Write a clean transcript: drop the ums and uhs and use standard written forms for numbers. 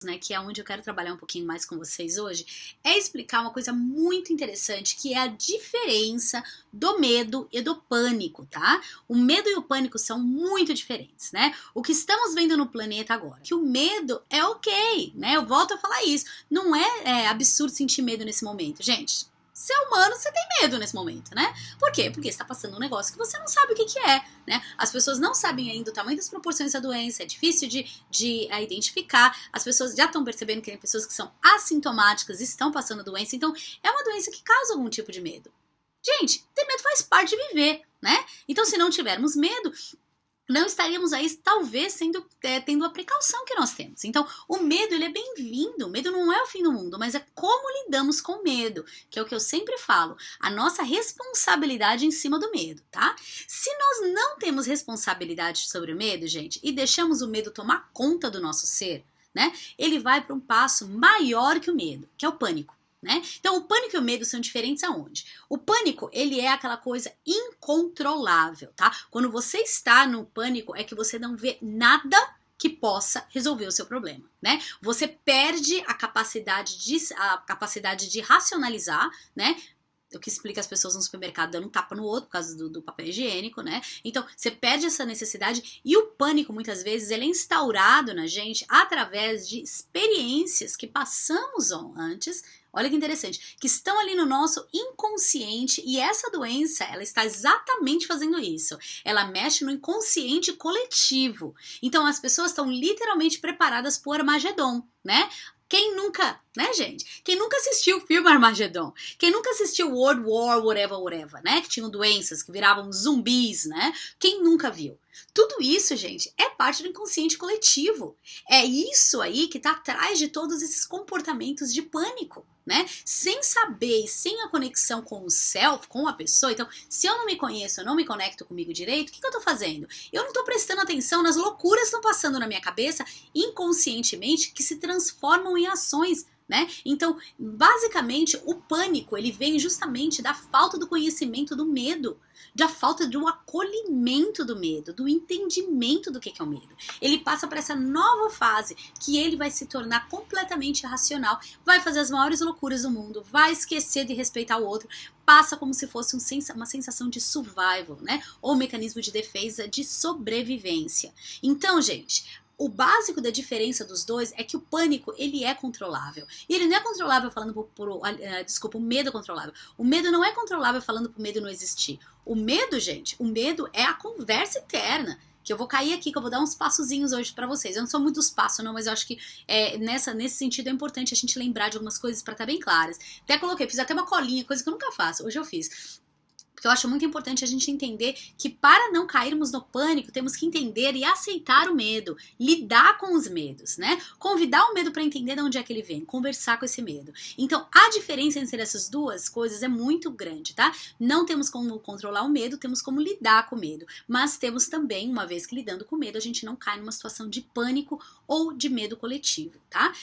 né, que é onde eu quero trabalhar um pouquinho mais com vocês hoje, é explicar uma coisa muito interessante, que é a diferença do medo e do pânico, tá? O medo e o pânico são muito diferentes, né? O que estamos vendo no planeta agora, que o medo é ok, né? Eu volto a falar isso, não é absurdo sentir medo nesse momento, gente. Você é humano, você tem medo nesse momento, né? Por quê? Porque está passando um negócio que você não sabe o que é, né? As pessoas não sabem ainda o tamanho das proporções da doença, é difícil de identificar. As pessoas já estão percebendo que tem pessoas que são assintomáticas e estão passando doença, então é uma doença que causa algum tipo de medo. Gente, ter medo faz parte de viver, né? Então, se não tivermos medo, não estaríamos aí, talvez, tendo a precaução que nós temos. Então, o medo, ele é bem-vindo. O medo não é o fim do mundo, mas é como lidamos com o medo, que é o que eu sempre falo. A nossa responsabilidade em cima do medo, tá? Se nós não temos responsabilidade sobre o medo, gente, e deixamos o medo tomar conta do nosso ser, né? Ele vai para um passo maior que o medo, que é o pânico. Né? Então, o pânico e o medo são diferentes aonde? O pânico, ele é aquela coisa incontrolável, tá? Quando você está no pânico, é que você não vê nada que possa resolver o seu problema, né? Você perde a capacidade de racionalizar, né? O que explica as pessoas no supermercado dando um tapa no outro por causa do papel higiênico, né? Então, você perde essa necessidade e o pânico, muitas vezes, ele é instaurado na gente através de experiências que passamos antes. Olha que interessante, que estão ali no nosso inconsciente e essa doença, ela está exatamente fazendo isso. Ela mexe no inconsciente coletivo. Então, as pessoas estão literalmente preparadas para o Armagedon, né? Quem nunca, né, gente? Quem nunca assistiu o filme Armagedon? Quem nunca assistiu World War, whatever, né? Que tinham doenças, que viravam zumbis, né? Quem nunca viu? Tudo isso, gente, é parte do inconsciente coletivo. É isso aí que tá atrás de todos esses comportamentos de pânico, né? Sem saber e sem a conexão com o self, com a pessoa. Então, se eu não me conheço, eu não me conecto comigo direito, o que eu tô fazendo? Eu não tô prestando atenção nas loucuras que estão passando na minha cabeça inconscientemente que se transformam em ações, né? Então, basicamente, o pânico, ele vem justamente da falta do conhecimento do medo, da falta do acolhimento do medo, do entendimento do que é o medo. Ele passa para essa nova fase, que ele vai se tornar completamente irracional, vai fazer as maiores loucuras do mundo, vai esquecer de respeitar o outro, passa como se fosse uma sensação de survival, né? Ou um mecanismo de defesa, de sobrevivência. Então, gente, o básico da diferença dos dois é que o pânico, ele é controlável. E ele não é controlável falando desculpa, o medo é controlável. O medo não é controlável falando pro medo não existir. O medo, gente, o medo é a conversa interna. Que eu vou cair aqui, que eu vou dar uns passozinhos hoje pra vocês. Eu não sou muito dos passos, não, mas eu acho que nesse sentido é importante a gente lembrar de algumas coisas pra estar bem claras. Até coloquei, fiz até uma colinha, coisa que eu nunca faço. Hoje eu fiz. Porque eu acho muito importante a gente entender que para não cairmos no pânico, temos que entender e aceitar o medo, lidar com os medos, né? Convidar o medo para entender de onde é que ele vem, conversar com esse medo. Então, a diferença entre essas duas coisas é muito grande, tá? Não temos como controlar o medo, temos como lidar com o medo. Mas temos também, uma vez que lidando com o medo, a gente não cai numa situação de pânico ou de medo coletivo, tá?